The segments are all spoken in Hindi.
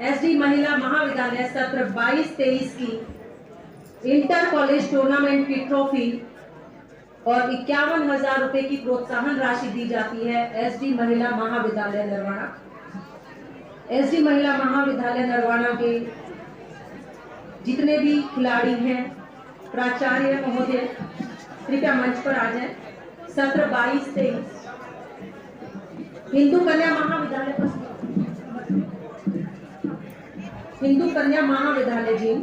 एसडी महिला महाविद्यालय सत्र 22-23 की इंटर कॉलेज टूर्नामेंट की ट्रॉफी और 51,000 रुपए की प्रोत्साहन राशि दी जाती है एसडी महिला महाविद्यालय नरवाना। एसडी महिला महाविद्यालय नरवाना के जितने भी खिलाड़ी हैं, प्राचार्य महोदय कृपया मंच पर आ जाएं। सत्र 22-23 Hindu Kanya Mahavidyalaya ji,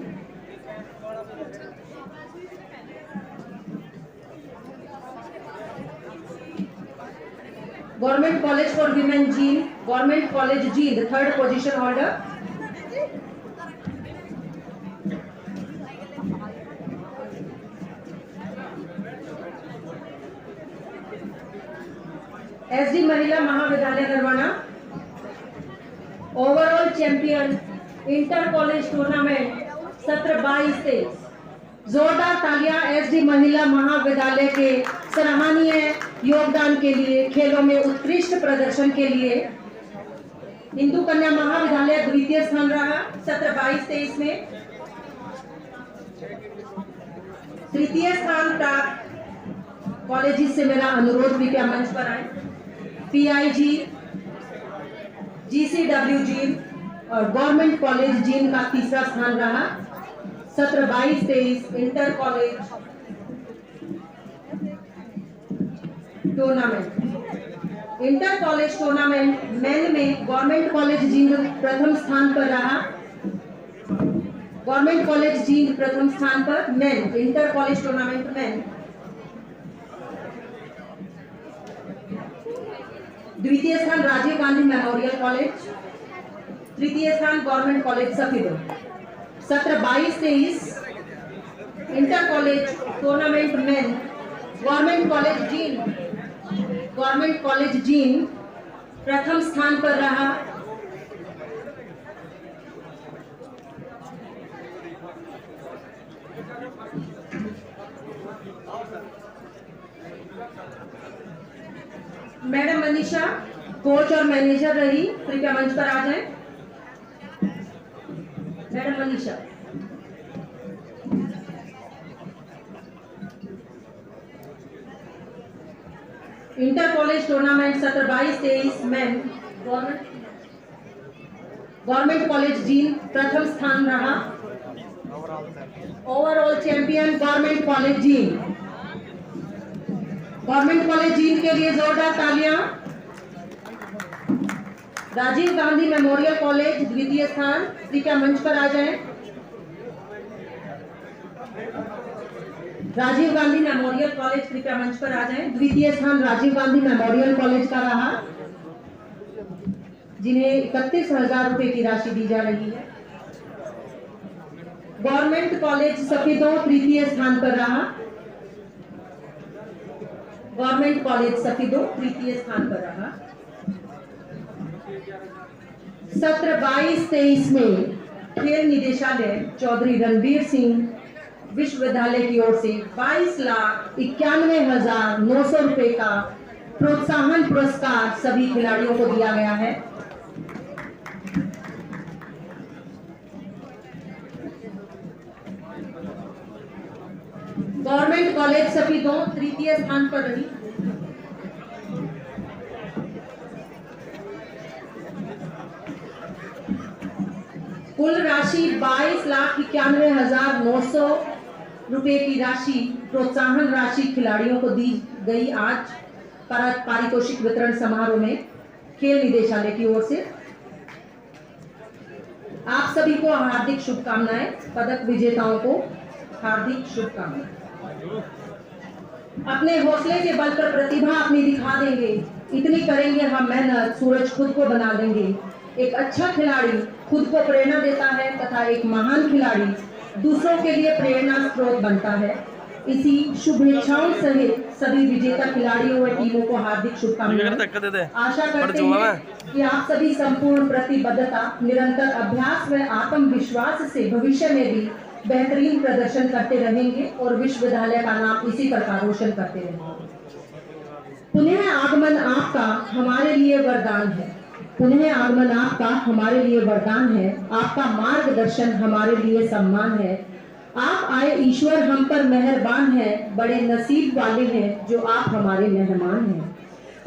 government college for women ji, government college ji the third position holder, SD Mahila Mahavidyalaya Narwana overall champion inter college tournament सत्र 22-23। जोरदार तालियां एसडी महिला महाविद्यालय के सराहनीय योगदान के लिए, खेलों में उत्कृष्ट प्रदर्शन के लिए। हिंदू कन्या महाविद्यालय द्वितीय स्थान रहा सत्र 22-23 में। तृतीय स्थान प्राप्त कॉलेज से मेरा अनुरोध भी क्या मंच पर आए। पीआईजी, जीसीडब्ल्यू जीन और गवर्नमेंट कॉलेज जीन का तीसरा स्थान रहा सत्र 22-23 inter college tournament. Inter college tournament main में गवर्नमेंट कॉलेज जीन प्रथम स्थान पर रहा। गवर्नमेंट कॉलेज जीन प्रथम स्थान पर main inter college tournament main. द्वितीय स्थान राजीव गांधी मेमोरियल कॉलेज, तृतीय स्थान गवर्नमेंट कॉलेज सफीदो। सत्र 22-23 inter college tournament main government college gene प्रथम स्थान पर रहा। मैडम मनीषा कोच और मैनेजर रही, कृपया मंच पर आ जाएं। Madam Manisha. Inter college tournament सत्र 22-23 मेन गवर्नमेंट कॉलेज जीन प्रथम स्थान रहा। Overall champion government college gene. Government college gene के लिए जोरदार तालियां। राजीव गांधी मेमोरियल कॉलेज द्वितीय स्थान, कृपया मंच पर आ जाएं। राजीव गांधी मेमोरियल कॉलेज कृपया मंच पर आ जाएं। द्वितीय स्थान राजीव गांधी मेमोरियल कॉलेज का रहा, जिन्हें 31,000 रुपए की राशि दी जा रही है। गवर्नमेंट कॉलेज सफीदो तृतीय स्थान पर रहा। गवर्नमेंट कॉलेज सफीदो तृतीय स्थान पर रहा। सत्र 22-23 में खेल निदेशालय चौधरी रणबीर सिंह विश्वविद्यालय की ओर से 22,91,900 रुपए का प्रोत्साहन पुरस्कार सभी खिलाड़ियों को दिया गया है। गवर्नमेंट कॉलेज सफीदो तृतीय स्थान पर रही। कुल राशि 22,91,900 रुपए की राशि प्रोत्साहन राशि खिलाड़ियों को दी गई आज पारितोषिक वितरण समारोह में खेल निदेशालय की ओर से। आप सभी को हार्दिक शुभकामनाएं। पदक विजेताओं को हार्दिक शुभकामनाएं। अपने हौसले के बल पर प्रतिभा अपनी दिखा देंगे, इतनी करेंगे हम मेहनत, सूरज खुद को बना देंगे। एक अच्छा खिलाड़ी खुद को प्रेरणा देता है तथा एक महान खिलाड़ी दूसरों के लिए प्रेरणा स्रोत बनता है। इसी शुभेच्छाओं सहित सभी विजेता खिलाड़ियों व टीमों को हार्दिक शुभकामनाएं। आशा करते हैं कि आप सभी संपूर्ण प्रतिबद्धता, निरंतर अभ्यास व आत्मविश्वास से भविष्य में भी बेहतरीन प्रदर्शन करते रहेंगे और विश्वविद्यालय का नाम इसी प्रकार रोशन करते रहेंगे। पुनः आगमन आपका हमारे लिए वरदान है। पुनः आगमन आपका हमारे लिए वरदान है, आपका मार्गदर्शन हमारे लिए सम्मान है। आप आए ईश्वर हम पर मेहरबान है, बड़े नसीब वाले हैं जो आप हमारे मेहमान हैं।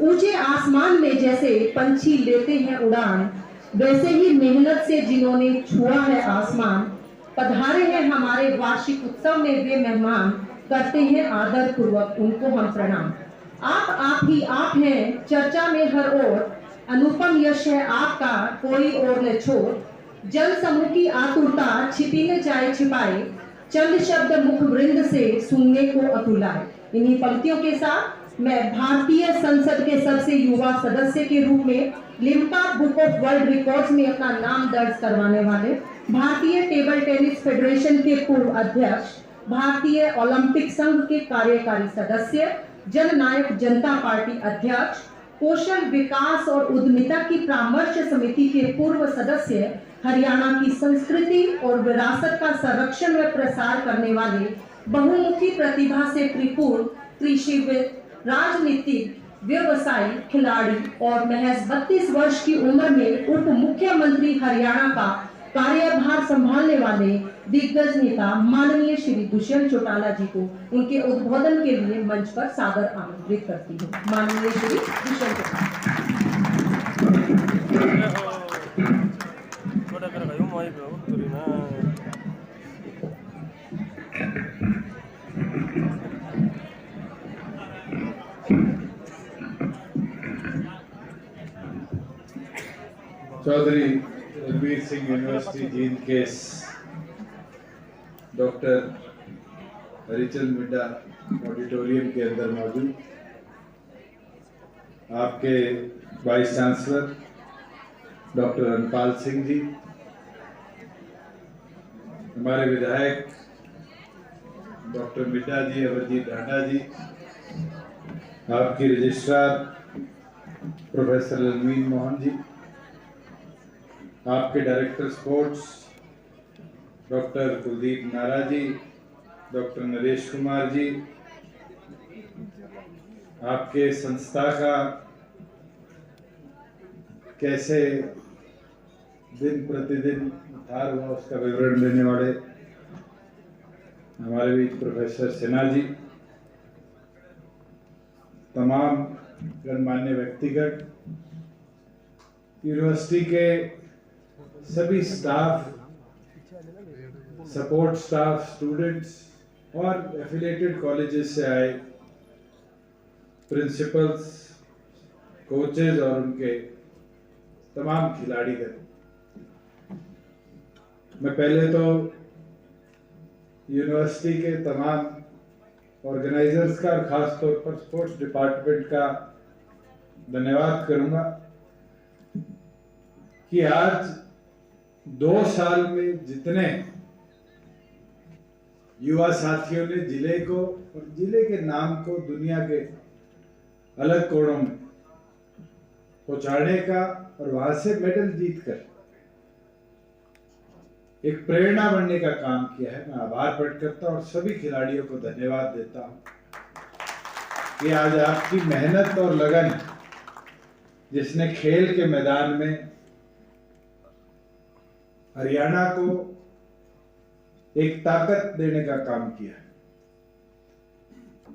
ऊंचे आसमान में जैसे पंछी लेते हैं उड़ान, वैसे ही मेहनत से जिन्होंने छुआ है आसमान, पधारे हैं हमारे वार्षिक उत्सव में वे मेहमान, करते हैं आदर पूर्वक उनको हम प्रणाम। आप ही आप हैं चर्चा में हर ओर, अनुपम यश है आपका कोई और न छोड़। जल समूह की आतुरता छिपी न जाए छिपाए, चंद शब्द मुख वृंद से सुनने को अतुलाए। इन्हीं पंक्तियों के साथ मैं भारतीय संसद के सबसे युवा सदस्य के रूप में Limca book of world records में अपना नाम दर्ज करवाने वाले, भारतीय टेबल टेनिस फेडरेशन के पूर्व अध्यक्ष, भारतीय ओलंपिक संघ के कार्यकारी सदस्य, जननायक जनता पार्टी अध्यक्ष, कौशल विकास और उद्यमिता की परामर्श समिति के पूर्व सदस्य, हरियाणा की संस्कृति और विरासत का संरक्षण व प्रसार करने वाले, बहुमुखी प्रतिभा से परिपूर्ण कृषिविद, राजनीतिक, व्यवसायी, खिलाड़ी और महज 32 वर्ष की उम्र में उप मुख्यमंत्री हरियाणा का कार्यभार संभालने वाले दिग्गज नेता माननीय श्री दुष्यंत चौटाला जी को उनके उद्बोधन के लिए मंच पर सादर आमंत्रित करती हूँ। माननीय श्री दुष्यंत चौधरी रणवीर सिंह यूनिवर्सिटी जींद के डॉक्टर हरिचंद मिड्डा ऑडिटोरियम के अंदर मौजूद, आपके vice chancellor doctor अनपाल Singh ji, हमारे विधायक डॉक्टर मिड्डा जी, अमरजीत ढांडा जी, आपकी रजिस्ट्रार प्रोफेसर ललमीन मोहन जी, आपके डायरेक्टर स्पोर्ट्स डॉक्टर कुलदीप नारा जी, डॉक्टर नरेश कुमार जी, आपके संस्था का कैसे दिन प्रतिदिन उद्धार हुआ उसका विवरण देने वाले हमारे बीच प्रोफेसर सिन्हा जी, तमाम गणमान्य व्यक्तिगत, यूनिवर्सिटी के सभी स्टाफ, सपोर्ट स्टाफ, स्टूडेंट्स और एफिलिएटेड कॉलेजेस से आए प्रिंसिपल्स, कोचेज और उनके तमाम खिलाड़ीगण। मैं पहले तो यूनिवर्सिटी के तमाम ऑर्गेनाइजर्स का और खास तौर पर स्पोर्ट्स डिपार्टमेंट का धन्यवाद करूंगा कि आज 2 साल में जितने युवा साथियों ने जिले को और जिले के नाम को दुनिया के अलग कोणों में पहुंचाने का और वहां से मेडल जीतकर एक प्रेरणा बनने का काम किया है, मैं आभार प्रकट करता हूं और सभी खिलाड़ियों को धन्यवाद देता हूं कि आज आपकी मेहनत और लगन जिसने खेल के मैदान में हरियाणा को एक ताकत देने का काम किया।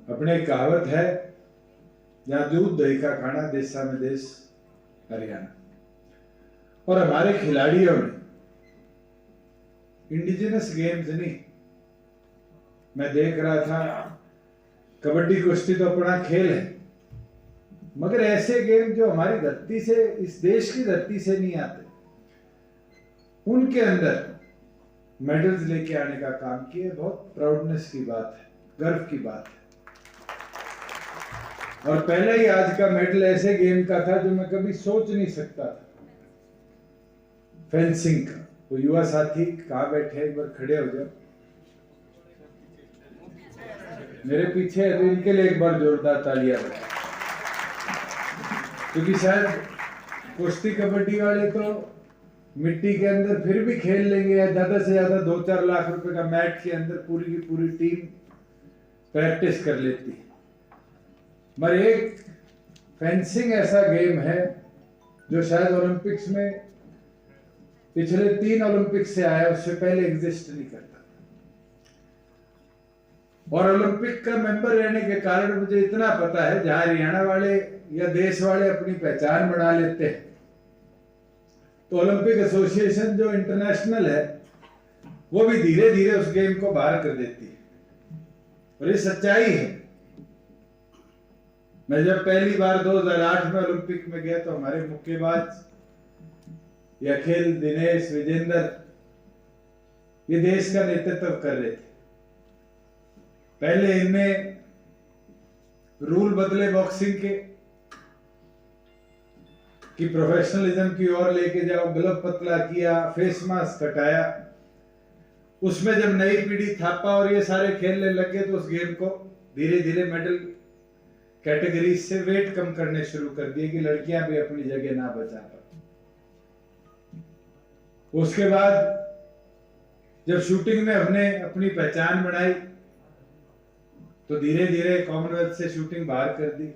अपने कहावत है, जहां दूध दही का खाना देशा में देश हरियाणा, और हमारे खिलाड़ियों ने इंडिजिनस गेम्स नहीं, मैं देख रहा था कबड्डी कुश्ती तो अपना खेल है, मगर ऐसे गेम जो हमारी धरती से, इस देश की धरती से नहीं आते, उनके अंदर मेडल्स लेके आने का काम किए। बहुत प्राउडनेस की बात है, गर्व की बात है। और पहले ही आज का मेडल ऐसे गेम का था जो मैं कभी सोच नहीं सकता था, फेंसिंग का। वो युवा साथी कहाँ बैठे, एक बार खड़े हो जाओ, मेरे पीछे है, तो इनके लिए एक बार जोरदार तालियां बजाओ, क्योंकि शायद कुश्ती कबड्डी वाले तो मिट्टी के अंदर फिर भी खेल लेंगे, या ज्यादा से ज्यादा 2-4 लाख रुपए का मैट के अंदर पूरी की पूरी टीम प्रैक्टिस कर लेती है। मगर एक फेंसिंग ऐसा गेम है जो शायद ओलंपिक्स में पिछले 3 ओलंपिक्स से आया, उससे पहले एग्जिस्ट नहीं करता। और ओलंपिक का मेंबर रहने के कारण मुझे इतना पता है, जहां हरियाणा वाले या देश वाले अपनी पहचान बना लेते हैं, तो ओलंपिक एसोसिएशन जो इंटरनेशनल है वो भी धीरे धीरे उस गेम को बाहर कर देती है। और ये सच्चाई है। मैं जब पहली बार 2008 में ओलंपिक में गया तो हमारे मुक्केबाज अखिल, दिनेश, विजेंद्र ये देश का नेतृत्व कर रहे थे। पहले इनने रूल बदले बॉक्सिंग के कि प्रोफेशनलिज्म की ओर लेके जाओ, ग्लव पतला किया, फेस मास्क हटाया। उसमें जब नई पीढ़ी थापा और ये सारे खेलने लगे तो उस गेम को धीरे धीरे मेडल कैटेगरी से वेट कम करने शुरू कर दिए कि लड़कियां भी अपनी जगह ना बचा पाए। उसके बाद जब शूटिंग में हमने अपनी पहचान बनाई तो धीरे धीरे कॉमनवेल्थ से शूटिंग बाहर कर दी,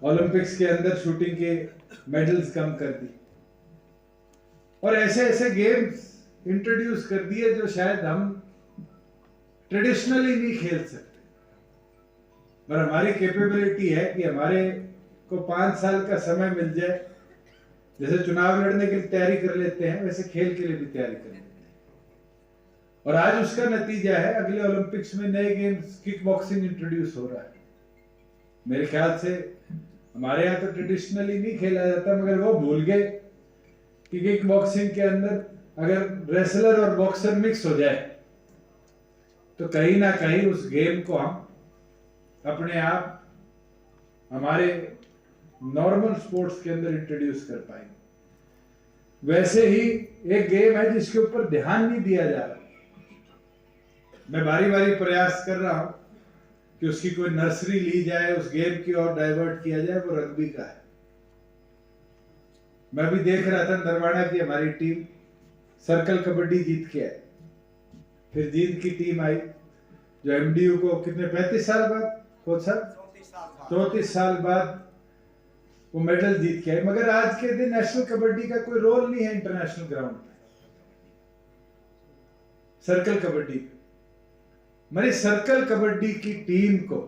ओलंपिक्स के अंदर शूटिंग के मेडल्स कम कर दी, और ऐसे ऐसे गेम्स इंट्रोड्यूस कर दिए जो शायद हम ट्रेडिशनली नहीं खेल सकते। पर हमारी कैपेबिलिटी है कि हमारे को 5 साल का समय मिल जाए, जैसे चुनाव लड़ने के लिए तैयारी कर लेते हैं वैसे खेल के लिए भी तैयारी कर लेते हैं। और आज उसका नतीजा है, अगले ओलंपिक्स में नए गेम्स किक बॉक्सिंग इंट्रोड्यूस हो रहा है। मेरे ख्याल से हमारे यहाँ तो ट्रेडिशनली नहीं खेला जाता, मगर वो भूल गए कि किक बॉक्सिंग के अंदर अगर रेसलर और बॉक्सर मिक्स हो जाए तो कहीं ना कहीं उस गेम को हम अपने आप हमारे नॉर्मल स्पोर्ट्स के अंदर इंट्रोड्यूस कर पाएंगे। वैसे ही एक गेम है जिसके ऊपर ध्यान नहीं दिया जा रहा। मैं बारी बारी प्रयास कर रहा हूं कि उसकी कोई नर्सरी ली जाए, उस गेम की ओर डाइवर्ट किया जाए, वो रग्बी का है। मैं भी देख रहा था नरवाड़ा की हमारी टीम सर्कल कबड्डी जीत के आई, फिर जीत की टीम आई जो एमडीयू को कितने 35 साल बाद, कोच साहब 34 साल बाद वो मेडल जीत के आई। मगर आज के दिन नेशनल कबड्डी का कोई रोल नहीं है इंटरनेशनल ग्राउंड पे, सर्कल कबड्डी। मेरी सर्कल कबड्डी की टीम को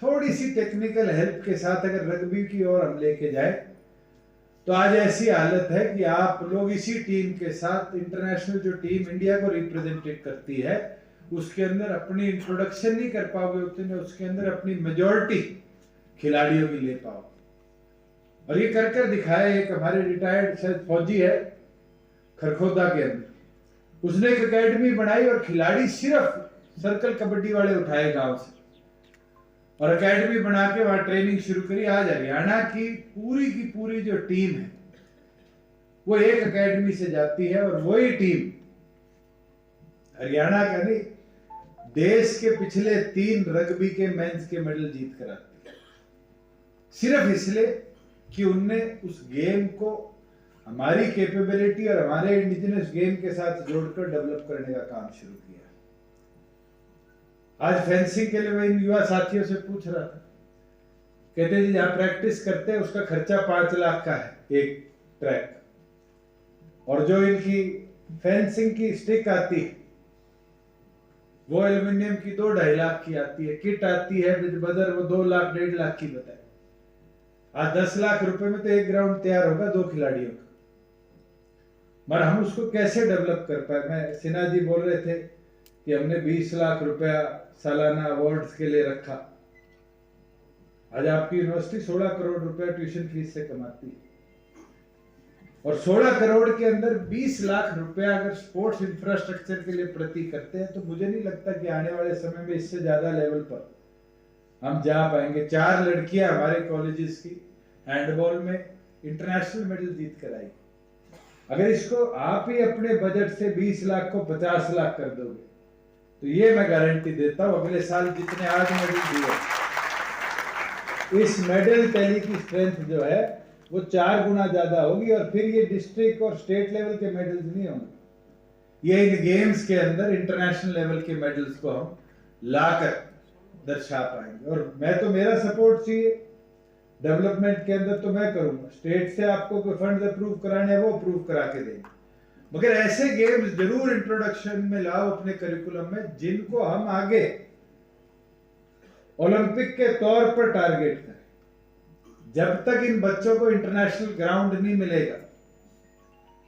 थोड़ी सी टेक्निकल हेल्प के साथ अगर रग्बी की ओर हम लेके जाए तो आज ऐसी हालत है कि आप लोग इसी टीम के साथ इंटरनेशनल जो टीम इंडिया को रिप्रेजेंटेट करती है उसके अंदर अपनी इंट्रोडक्शन नहीं कर पाओगे उतने, उसके अंदर अपनी मेजॉरिटी खिलाड़ियों की ले पाओ। और ये कर कर दिखाया। एक हमारे रिटायर्ड शायद फौजी है खरखोदा के अंदर, उसने एक एकेडमी बनाई और खिलाड़ी सिर्फ सर्कल कबड्डी वाले उठाए गांव से और एकेडमी बना के वहां ट्रेनिंग शुरू करी। आज हरियाणा की पूरी जो टीम है वो एक एकेडमी से जाती है और वही टीम हरियाणा का नहीं, देश के पिछले 3 रग्बी के मेंस के मेडल जीत कर आती है, सिर्फ इसलिए कि उनने उस गेम को हमारी कैपेबिलिटी और हमारे इंडिजिनस गेम के साथ जोड़कर डेवलप करने का काम शुरू किया। आज फेंसिंग के लिए मैं इन युवा साथियों से पूछ रहा था, कहते जी जहां प्रैक्टिस करते हैं उसका खर्चा 5 लाख का है एक ट्रैक, और जो इनकी फेंसिंग की स्टिक आती है वो एल्यूमिनियम की 2-2.5 लाख की आती है, किट आती है विद बदर वो 2 लाख 1.5 लाख की बताए। आज 10 लाख रुपए में तो एक ग्राउंड तैयार होगा 2 खिलाड़ियों का, मगर हम उसको कैसे डेवलप कर पाए। मैं सिन्हा जी बोल रहे थे कि हमने 20 लाख रुपया सालाना अवार्ड्स के लिए रखा। आज आपकी यूनिवर्सिटी 16 करोड़ रुपया ट्यूशन फीस से कमाती है, और 16 करोड़ के अंदर 20 लाख रुपया अगर स्पोर्ट्स इंफ्रास्ट्रक्चर के लिए प्रति करते हैं तो मुझे नहीं लगता कि आने वाले समय में इससे ज्यादा लेवल पर हम जा पाएंगे। 4 लड़कियां हमारे कॉलेजेस की हैंडबॉल में इंटरनेशनल मेडल जीत कर आई। अगर इसको आप ही अपने बजट से 20 लाख को 50 लाख कर दोगे तो ये मैं गारंटी देता हूं अगले साल जितने आज मेडल दिए, इस मेडल टैली की स्ट्रेंथ जो है वो 4 गुना ज्यादा होगी। और फिर ये डिस्ट्रिक्ट और स्टेट लेवल के मेडल्स नहीं होंगे, ये इन गेम्स के अंदर इंटरनेशनल लेवल के मेडल्स को हम लाकर दर्शा पाएंगे। और मैं तो मेरा सपोर्ट चाहिए, डेवलपमेंट के अंदर तो मैं करूंगा, स्टेट से आपको कोई फंड अप्रूव कराने हैं वो अप्रूव करा के देंगे, मगर ऐसे गेम्स जरूर इंट्रोडक्शन में लाओ अपने करिकुलम में जिनको हम आगे ओलंपिक के तौर पर टारगेट करें। जब तक इन बच्चों को इंटरनेशनल ग्राउंड नहीं मिलेगा,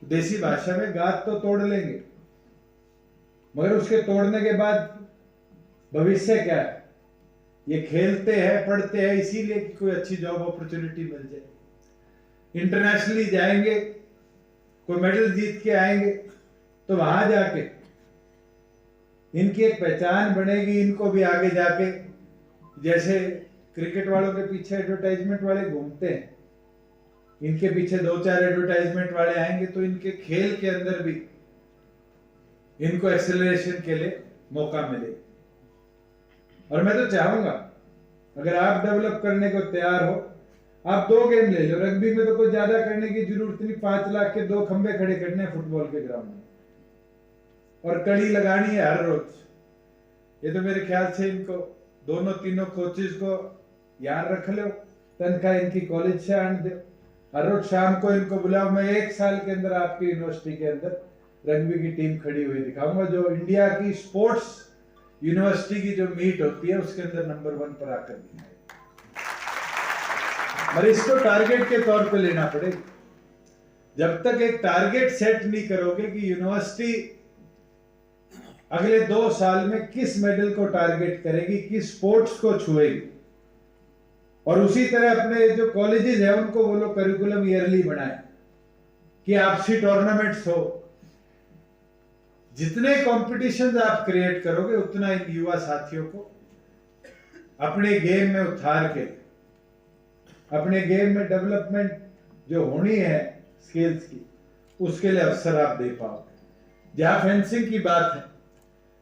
देसी भाषा में गात तो तोड़ लेंगे, मगर उसके तोड़ने के बाद भविष्य क्या है? ये खेलते हैं पढ़ते हैं इसीलिए कि कोई अच्छी जॉब अपॉर्चुनिटी मिल जाए, इंटरनेशनली जाएंगे, कोई मेडल जीत के आएंगे, तो वहां जाके इनकी एक पहचान बनेगी। इनको भी आगे जाके, जैसे क्रिकेट वालों के पीछे एडवर्टाइजमेंट वाले घूमते हैं, इनके पीछे 2-4 एडवर्टाइजमेंट वाले आएंगे तो इनके खेल के अंदर भी इनको एक्सेलरेशन के लिए मौका मिले। और मैं तो चाहूंगा अगर आप डेवलप करने को तैयार हो, आप 2 गेम ले लो। रग्बी में तो कोई ज्यादा करने की जरूरत नहीं, 5 लाख के 2 खंबे खड़े करने हैं फुटबॉल के ग्राउंड में, और कड़ी लगानी है हर रोज। ये तो मेरे ख्याल से इनको दोनों तीनों कोचेज को याद रख लो, तनख्वाह इनकी कॉलेज से आन दो, हर रोज शाम को इनको बुलाओ। मैं 1 साल के अंदर आपकी यूनिवर्सिटी के अंदर रग्बी की टीम खड़ी हुई दिखाऊंगा, जो इंडिया की स्पोर्ट्स यूनिवर्सिटी की जो मीट होती है उसके अंदर नंबर 1 पर आकर दिखाए। और इसको टारगेट के तौर पे लेना पड़ेगा। जब तक एक टारगेट सेट नहीं करोगे कि यूनिवर्सिटी अगले 2 साल में किस मेडल को टारगेट करेगी, किस स्पोर्ट्स को छुएगी, और उसी तरह अपने जो कॉलेजेस है उनको वो लोग करिकुलम ईयरली बनाए कि आपसी टूर्नामेंट्स हो। जितने कॉम्पिटिशंस आप क्रिएट करोगे उतना इन युवा साथियों को अपने गेम में उतार के, अपने गेम में डेवलपमेंट जो होनी है स्किल्स की, उसके लिए अवसर आप दे पाओगे। जहां फेंसिंग की बात है,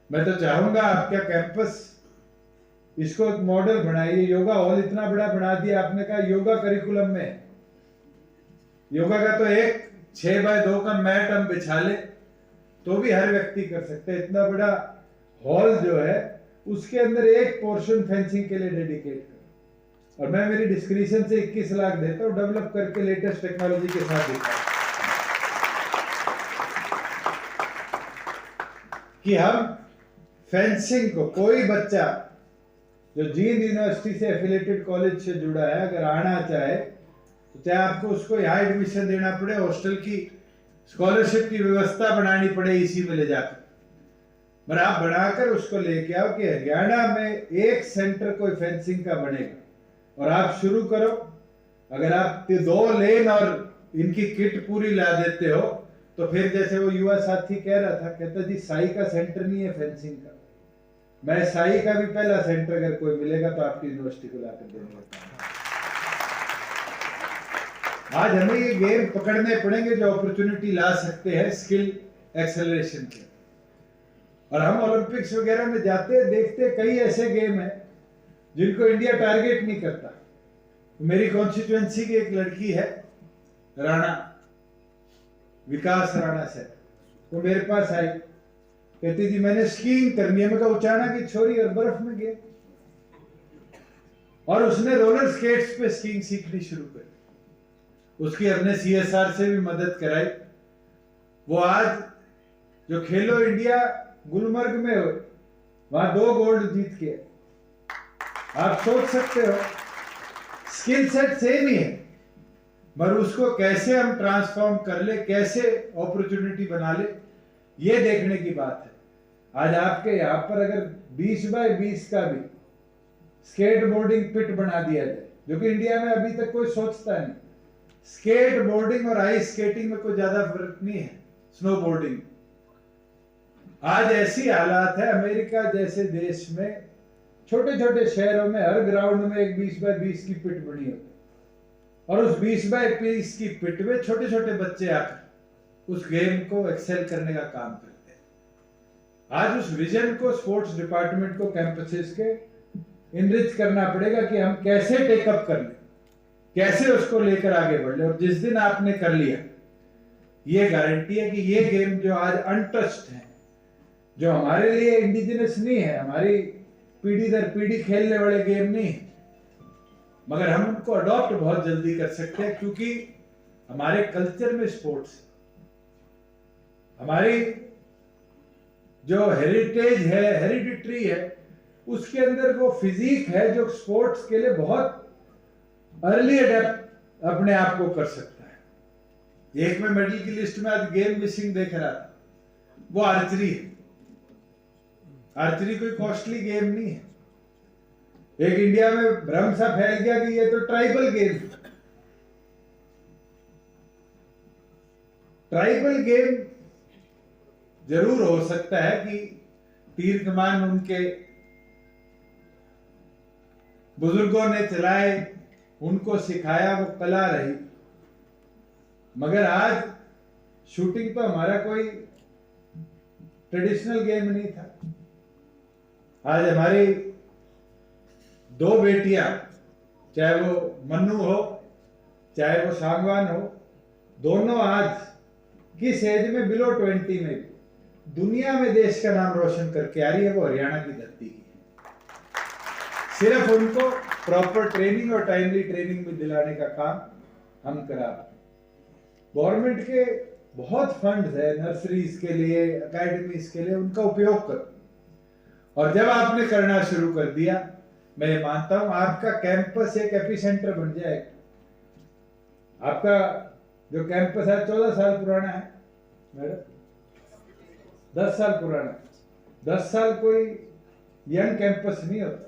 मैं तो चाहूंगा आपका कैंपस इसको एक मॉडल बनाइए। योगा हॉल इतना बड़ा बना दिया आपने, कहा योगा करिकुलम में, योगा का तो एक 6x2 का मैट हम बिछा ले तो भी हर व्यक्ति कर सकते हैं। इतना बड़ा हॉल जो है उसके अंदर एक पोर्शन फेंसिंग के लिए डेडिकेट करो, और मैं मेरी डिस्क्रिप्शन से 21 लाख देता हूं, डेवलप करके लेटेस्ट टेक्नोलॉजी के साथ दिखा कि हम फेंसिंग को, कोई बच्चा जो जींद यूनिवर्सिटी से एफिलेटेड कॉलेज से जुड़ा है अगर आना चाहे तो चाहे आपको उसको यहाँ एडमिशन देना पड़े, हॉस्टल की स्कॉलरशिप की व्यवस्था बनानी पड़े इसी में ले जाकर, पर आप बनाकर उसको लेके आओ कि हरियाणा में एक सेंटर कोई फेंसिंग का बनेगा, और आप शुरू करो। अगर आप 2 लेन और इनकी किट पूरी ला देते हो तो फिर जैसे वो युवा साथी कह रहा था, कहता जी साई का सेंटर नहीं है फेंसिंग का, मैं साई का भी पहला सेंटर अगर कोई मिलेगा तो आपकी यूनिवर्सिटी को लाकर देने का। आज हमें ये गेम पकड़ने पड़ेंगे जो अपॉर्चुनिटी ला सकते हैं स्किल एक्सेलरेशन के, और हम ओलंपिक्स वगैरह में जाते हैं, देखते कई ऐसे गेम हैं जिनको इंडिया टारगेट नहीं करता। मेरी कॉन्स्टिट्यूएंसी की एक लड़की है राणा, विकास राणा से, वो मेरे पास आई, कहती थी मैंने स्कीइंग करनी है। मैं कहा उचाना की छोरी और बर्फ में गए, और उसने रोलर स्केट्स पे स्कीइंग सीखनी शुरू कर। उसकी हमने CSR से भी मदद कराई। वो आज जो खेलो इंडिया गुलमर्ग में हो, वहां 2 गोल्ड जीत के, आप सोच सकते हो स्किल सेट सेम ही है, मगर उसको कैसे हम ट्रांसफॉर्म कर ले, कैसे अपॉर्चुनिटी बना ले, ये देखने की बात है। आज आपके यहाँ पर अगर 20x20 का भी स्केट बोर्डिंग पिट बना दिया जाए, जो कि इंडिया में अभी तक कोई सोचता नहीं। स्केट बोर्डिंग और आइस स्केटिंग में कोई ज्यादा फर्क नहीं है, स्नो बोर्डिंग। आज ऐसी हालात है अमेरिका जैसे देश में, छोटे छोटे शहरों में हर ग्राउंड में एक 20x20 की पिट बनी होती है, और उस 20x20 की पिट में छोटे छोटे बच्चे आकर उस गेम को एक्सेल करने का काम करते हैं। आज उस विजन को स्पोर्ट्स डिपार्टमेंट को कैंपसेस के इनरिच करना पड़ेगा कि हम कैसे टेकअप कर ले, कैसे उसको लेकर आगे बढ़ ले। और जिस दिन आपने कर लिया, ये गारंटी है कि ये गेम जो आज अनटच्ड है, जो हमारे लिए इंडिजिनस नहीं है, हमारी पीढ़ी दर पीढ़ी खेलने वाले गेम नहीं है, मगर हम उनको अडॉप्ट बहुत जल्दी कर सकते हैं, क्योंकि हमारे कल्चर में स्पोर्ट्स, हमारी जो हेरिटेज है, हेरिडिटरी है, उसके अंदर वो फिजिक है जो स्पोर्ट्स के लिए बहुत अर्ली अडेप्ट अपने आप को कर सकता है। एक में मेडल की लिस्ट में आज गेम मिसिंग देख रहा था, वो आर्चरी है। आर्चरी कोई कॉस्टली गेम नहीं है। एक इंडिया में भ्रम सा फैल गया कि ये तो ट्राइबल गेम है। ट्राइबल गेम जरूर हो सकता है कि तीर कमान उनके बुजुर्गों ने चलाए, उनको सिखाया, वो कला रही, मगर आज शूटिंग तो हमारा कोई ट्रेडिशनल गेम नहीं था। आज हमारी दो बेटियां, चाहे वो मन्नू हो चाहे वो सांगवान हो, दोनों आज किस एज में, बिलो 20 में भी दुनिया में देश का नाम रोशन करके आ रही है। वो हरियाणा की धरती की है। सिर्फ उनको प्रॉपर ट्रेनिंग और टाइमली ट्रेनिंग में दिलाने का काम हम करा। गवर्नमेंट के बहुत फंड्स है नर्सरीज के लिए, एकेडमीज के लिए, उनका उपयोग करो। और जब आपने करना शुरू कर दिया, मैं मानता हूं आपका कैंपस एक एपिसेंटर बन जाएगा। आपका जो कैंपस है 14 साल पुराना है मैडम, 10 साल पुराना। 10 साल कोई यंग कैंपस नहीं होता।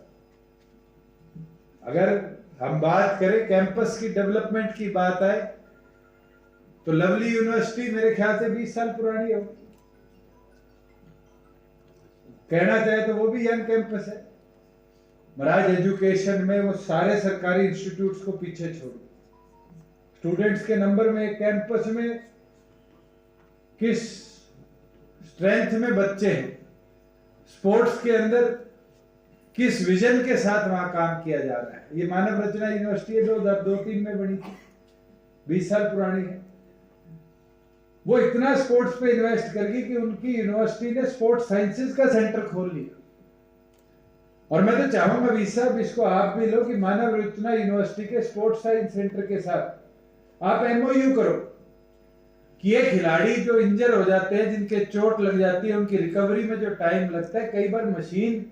अगर हम बात करें कैंपस की डेवलपमेंट की बात आए तो लवली यूनिवर्सिटी मेरे ख्याल से 20 साल पुरानी होगी। कहना चाहे तो वो भी यंग कैंपस है। महाराज एजुकेशन में वो सारे सरकारी इंस्टीट्यूट्स को पीछे छोड़, स्टूडेंट्स के नंबर में एक कैंपस में किस स्ट्रेंथ में बच्चे हैं, स्पोर्ट्स के अंदर किस विजन के साथ वहां काम किया जा रहा है। ये मानव रचना यूनिवर्सिटी है, 2002-3 में बनी थी, 20 साल पुरानी है। वो इतना स्पोर्ट्स पे इन्वेस्ट कर गई कि उनकी यूनिवर्सिटी ने स्पोर्ट्स साइंसेज का सेंटर खोल लिया। और मैं तो चाहूंगा वी साहब, इसको आप भी लो कि मानव रचना यूनिवर्सिटी के स्पोर्ट्स साइंस सेंटर के साथ आप MOU करो कि ये खिलाड़ी जो इंजर हो जाते हैं, जिनके चोट लग जाती है, उनकी रिकवरी में जो टाइम लगता है, कई बार मशीन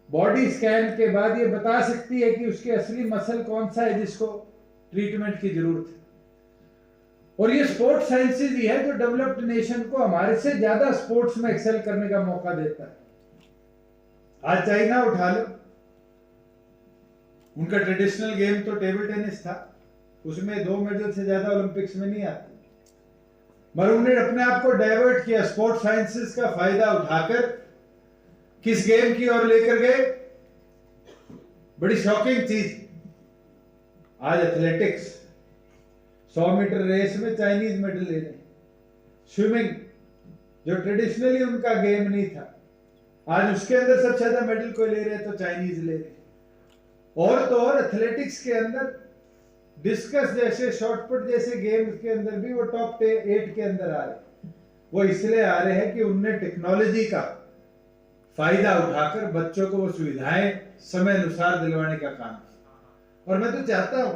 बॉडी स्कैन के बाद ये बता सकती है कि उसके असली मसल कौन सा है जिसको ट्रीटमेंट की जरूरत है। और ये स्पोर्ट्स साइंसेज ही है जो डेवलप्ड नेशन को हमारे से ज्यादा स्पोर्ट्स में एक्सेल करने का मौका देता है। आज चाइना उठा लो, उनका ट्रेडिशनल गेम तो टेबल टेनिस था, उसमें 2 मेडल से ज्यादा ओलंपिक्स में नहीं आते, मगर उन्होंने अपने आप को डाइवर्ट किया। स्पोर्ट्स साइंसेस का फायदा उठाकर किस गेम की ओर लेकर गए? बड़ी शॉकिंग चीज, आज एथलेटिक्स 100 मीटर रेस में चाइनीज मेडल ले रहे, स्विमिंग जो ट्रेडिशनली उनका गेम नहीं था, आज उसके अंदर सबसे ज्यादा मेडल कोई ले रहे तो चाइनीज ले रहे। और तो और एथलेटिक्स के अंदर डिस्कस जैसे, शॉटपुट जैसे गेम्स के अंदर भी वो टॉप 8 के अंदर आ रहे। वो इसलिए आ रहे हैं कि उनने टेक्नोलॉजी का फायदा उठाकर बच्चों को वो सुविधाएं समय अनुसार दिलवाने का काम किया। और मैं तो चाहता हूं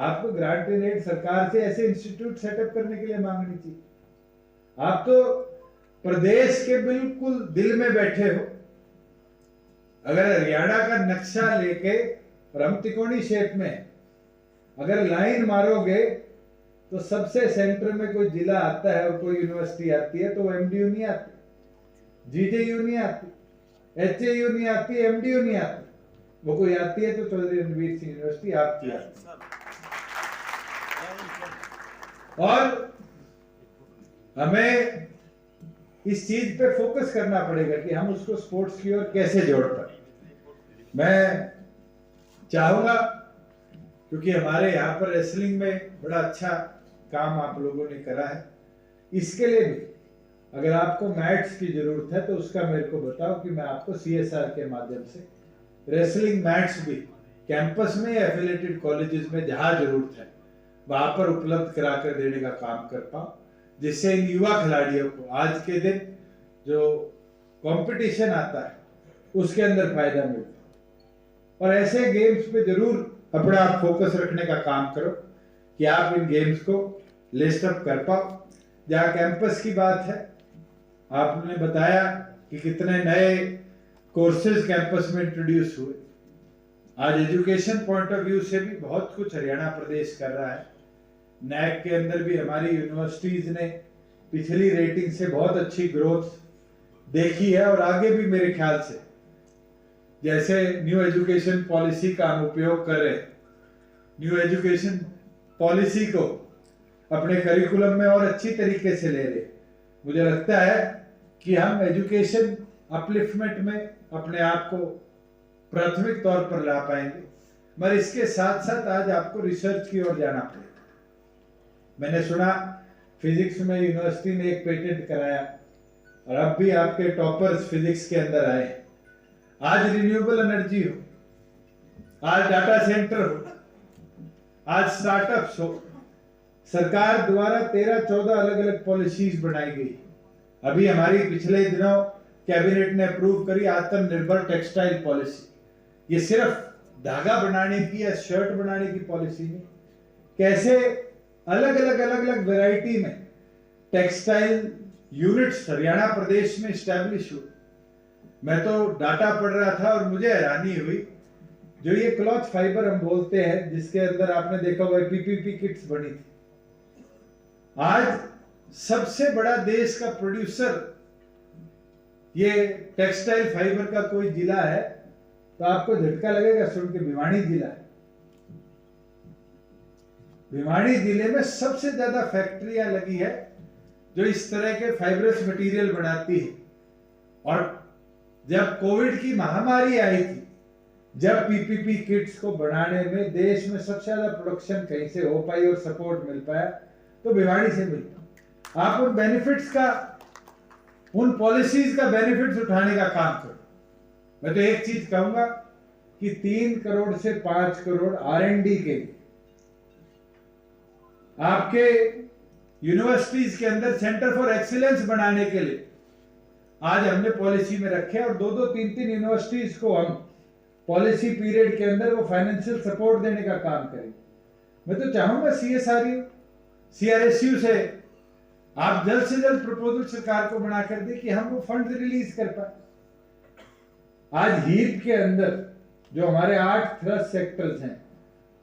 आपको ग्रांट इन एड सरकार से ऐसे इंस्टीट्यूट सेटअप करने के लिए मांगनी चाहिए। आप तो प्रदेश के बिल्कुल दिल में बैठे हो। अगर हरियाणा का नक्शा लेके और हम त्रिकोणी शेप में अगर लाइन मारोगे तो सबसे सेंटर में कोई जिला आता है और कोई यूनिवर्सिटी आती है तो वो MDU नहीं आती, GJU नहीं आती, HAU नहीं आती, MDU नहीं आती। वो कोई आती है तो चौधरी रणवीर सिंह यूनिवर्सिटी आपकी आती है। और हमें इस चीज पे फोकस करना पड़ेगा कि हम उसको स्पोर्ट्स की ओर कैसे जोड़ पाए। मैं चाहूंगा, क्योंकि हमारे यहाँ पर रेसलिंग में बड़ा अच्छा काम आप लोगों ने करा है, इसके लिए भी अगर आपको मैट्स की जरूरत है तो उसका मेरे को बताओ कि मैं आपको CSR के माध्यम से रेसलिंग मैट्स भी कैंपस में या एफिलिएटेड कॉलेजेस में जहां जरूरत है वहां पर उपलब्ध करा कर देने का काम कर पाऊं, जिससे इन युवा खिलाड़ियों को आज के दिन जो कंपटीशन आता है उसके अंदर फायदा मिलता है। और ऐसे गेम्स पे जरूर अपना आप फोकस रखने का काम करो कि आप इन गेम्स को लिस्ट अप कर पाओ। जहाँ कैंपस की बात है, आपने बताया कि कितने नए कोर्सेज कैंपस में इंट्रोड्यूस हुए। आज एजुकेशन पॉइंट ऑफ व्यू से भी बहुत कुछ हरियाणा प्रदेश कर रहा है। नैक के अंदर भी हमारी यूनिवर्सिटीज ने पिछली रेटिंग से बहुत अच्छी ग्रोथ देखी है और आगे भी मेरे ख्याल से, जैसे न्यू एजुकेशन पॉलिसी का हम उपयोग कर रहे हैं, न्यू एजुकेशन पॉलिसी को अपने करिकुलम में और अच्छी तरीके से ले रहे, मुझे लगता है कि हम एजुकेशन अपलिफ्टमेंट में अपने आप को प्राथमिक तौर पर ला पाएंगे। मगर इसके साथ साथ आज आपको रिसर्च की ओर जाना पड़ेगा। मैंने सुना फिजिक्स में यूनिवर्सिटी ने एक पेटेंट कराया और अब भी आपके टॉपर्स फिजिक्स के अंदर आए। आज रिन्यूएबल एनर्जी हो, आज डाटा सेंटर हो, आज स्टार्टअप्स हो, सरकार द्वारा 13-14 अलग अलग पॉलिसीज बनाई गई। अभी हमारी पिछले दिनों कैबिनेट ने अप्रूव करी आत्मनिर्भर टेक्सटाइल पॉलिसी। ये सिर्फ धागा बनाने की या शर्ट बनाने की पॉलिसी नहीं, कैसे अलग अलग वैरायटी में टेक्सटाइल यूनिट्स हरियाणा प्रदेश में स्टैब्लिश हुए। मैं तो डाटा पढ़ रहा था और मुझे हैरानी हुई, जो ये क्लॉथ फाइबर हम बोलते हैं, जिसके अंदर आपने देखा होगा पीपीपी किट्स बनी थी, आज सबसे बड़ा देश का प्रोड्यूसर ये टेक्सटाइल फाइबर का कोई जिला है तो आपको झटका लगेगा सुन के, भिवाड़ी जिला है। भिवाड़ी जिले में सबसे ज्यादा फैक्ट्रियां लगी है जो इस तरह के फाइबरस मटेरियल बनाती है। और जब कोविड की महामारी आई थी, जब पीपीपी किट्स को बनाने में देश में सबसे ज्यादा प्रोडक्शन कहीं से हो पाई और सपोर्ट मिल पाया तो भिवाड़ी से मिल पाया। आप उन बेनिफिट्स का, उन पॉलिसीज का बेनिफिट्स उठाने का काम करो। मैं तो एक चीज कहूंगा कि 3 करोड़ से 5 करोड़ R&D के लिए आपके यूनिवर्सिटीज के अंदर सेंटर फॉर एक्सीलेंस बनाने के लिए आज हमने पॉलिसी में रखे और 2-2, 3-3 यूनिवर्सिटीज को हम पॉलिसी पीरियड के अंदर वो फाइनेंशियल सपोर्ट देने का काम करेंगे। मैं तो चाहूंगा CSRU, CRSU से आप जल्द से जल्द प्रपोजल सरकार को बनाकर दे कि हम वो फंड रिलीज कर पाए। आज हीप के अंदर जो हमारे 8 थ्रस्ट सेक्टर्स हैं,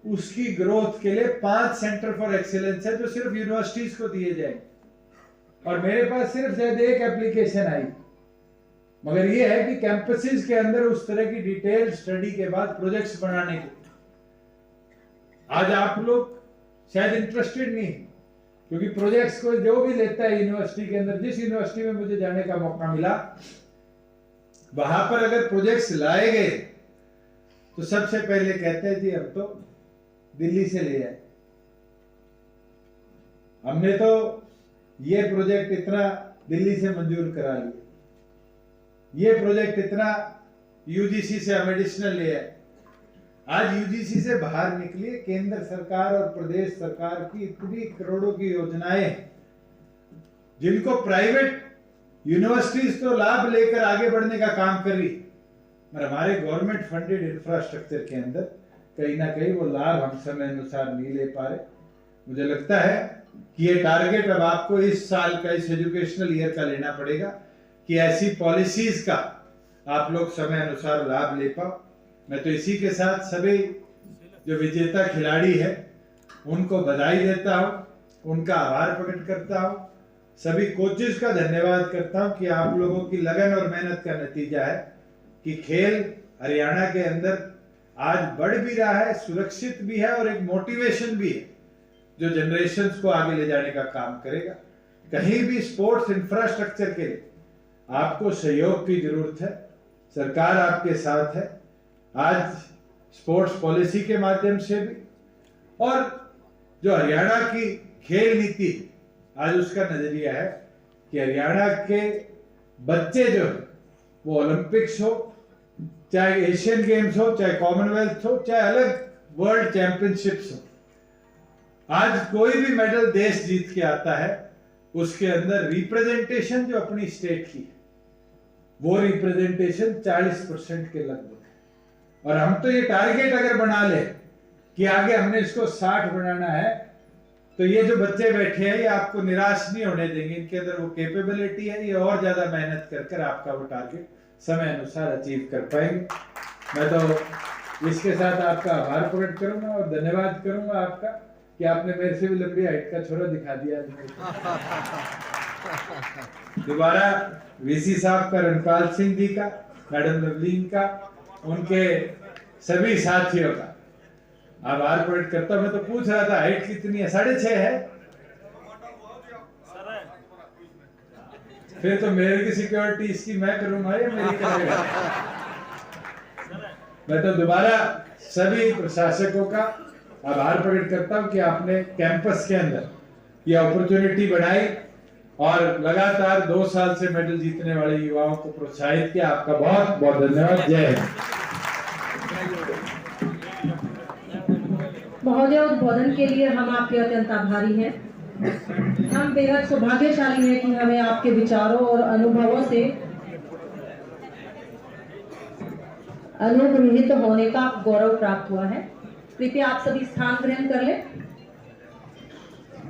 उसकी ग्रोथ के लिए 5 सेंटर फॉर एक्सीलेंस है जो सिर्फ यूनिवर्सिटीज को दिए जाएंगे। और मेरे पास सिर्फ शायद एक एप्लीकेशन आई, मगर ये है कि कैंपसेस के अंदर उस तरह की डिटेल स्टडी के बाद प्रोजेक्ट्स बनाने के आज आप लोग शायद इंटरेस्टेड नहीं, क्योंकि प्रोजेक्ट्स को जो भी लेता है यूनिवर्सिटी के अंदर, जिस यूनिवर्सिटी में मुझे जाने का मौका मिला, वहां पर अगर प्रोजेक्ट्स लाए गए तो सबसे पहले कहते हैं जी अब तो दिल्ली से ले आए, हमने तो ये प्रोजेक्ट इतना दिल्ली से मंजूर करा लिया, ये प्रोजेक्ट इतना यूजीसी से हम एडिशनल ले आए। आज यूजीसी से बाहर निकलिए, केंद्र सरकार और प्रदेश सरकार की इतनी करोड़ों की योजनाएं जिनको प्राइवेट यूनिवर्सिटीज तो लाभ लेकर आगे बढ़ने का काम कर रही, मगर हमारे गवर्नमेंट फंडेड इंफ्रास्ट्रक्चर के अंदर कहीं ना कहीं वो लाभ हम समय अनुसार नहीं ले पा रहे। मुझे लगता है कि ये टारगेट अब आपको इस साल का, इस एजुकेशनल ईयर का लेना पड़ेगा कि ऐसी पॉलिसीज का आप लोग समय अनुसार लाभ ले पाओ। मैं तो इसी के साथ सभी जो विजेता खिलाड़ी है उनको बधाई देता हूं, उनका आभार प्रकट करता हूं, सभी कोचेस का धन्यवाद करता हूं कि आप लोगों की लगन और मेहनत का नतीजा है कि खेल हरियाणा के अंदर आज बढ़ भी रहा है, सुरक्षित भी है और एक मोटिवेशन भी है जो जनरेशंस को आगे ले जाने का काम करेगा। कहीं भी स्पोर्ट्स इंफ्रास्ट्रक्चर के लिए आपको सहयोग की जरूरत है, सरकार आपके साथ है। आज स्पोर्ट्स पॉलिसी के माध्यम से भी और जो हरियाणा की खेल नीति आज उसका नजरिया है कि हरियाणा के बच्चे जो है वो ओलंपिक्स हो, चाहे एशियन गेम्स हो, चाहे कॉमनवेल्थ हो, चाहे अलग वर्ल्ड चैंपियनशिप्स हो, आज कोई भी मेडल देश जीत के आता है उसके अंदर रिप्रेजेंटेशन जो अपनी स्टेट की है वो रिप्रेजेंटेशन 40% के लगभग है। और हम तो ये टारगेट अगर बना ले कि आगे हमने इसको 60 बनाना है, तो ये जो बच्चे बैठे हैं ये आपको निराश नहीं होने देंगे। इनके अंदर वो कैपेबिलिटी है, ये और ज्यादा मेहनत कर आपका वो टारगेट समय अनुसार अचीव कर पाएंगे। मैं तो इसके साथ आपका आभार प्रकट करूंगा और धन्यवाद करूंगा आपका कि आपने मेरे से भी लंबी हाइट का छोरा दिखा दिया आज मेरे को। दोबारा वीसी साहब का, रणपाल सिंह जी का, मैडम लवलीन का, उनके सभी साथियों का आभार प्रकट करता हूं। मैं तो पूछ रहा था हाइट कितनी है, 6.5 है। फिर तो मेरे की सिक्योरिटी इसकी मैं करूंगा या मेरी करेगा? मैं तो दोबारा सभी प्रशासकों का आभार प्रकट करता हूं कि आपने कैंपस के अंदर ये अपॉर्चुनिटी बढ़ाई और लगातार 2 साल से मेडल जीतने वाले युवाओं को प्रोत्साहित किया। आपका बहुत बहुत धन्यवाद। जय हिंद। महोदय, उद्बोधन के लिए हम आपके अत्यंत आभारी हैं। हम बेहद सौभाग्यशाली हैं कि हमें आपके विचारों और अनुभवों से अनुग्रहित होने का गौरव प्राप्त हुआ है। कृपया आप सभी स्थान ग्रहण कर लें।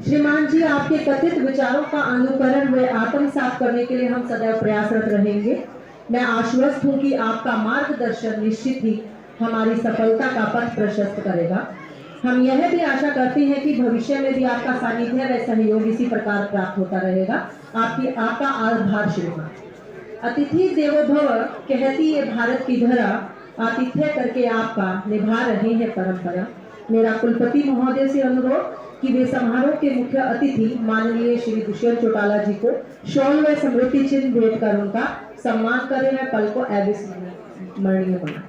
श्रीमान जी, आपके कथित विचारों का अनुकरण व आत्मसात करने के लिए हम सदैव प्रयासरत रहेंगे। मैं आश्वस्त हूं कि आपका मार्गदर्शन निश्चित ही हमारी सफलता का पथ प्रशस्त करेगा। हम यह भी आशा करते हैं कि भविष्य में भी आपका सानिध्य व सहयोग इसी प्रकार प्राप्त होता रहेगा। आपका आभार श्रीमान। अतिथि देवो भव कहती है भारत की धरा, आतिथ्य करके आपका निभा रहे हैं परंपरा। मेरा कुलपति महोदय से अनुरोध कि वे समारोह के मुख्य अतिथि माननीय श्री दुष्यंत चौटाला जी को शॉल व स्मृति चिन्ह भेंट कर उनका सम्मान करें व पल को अविस्मरणीय बनाए।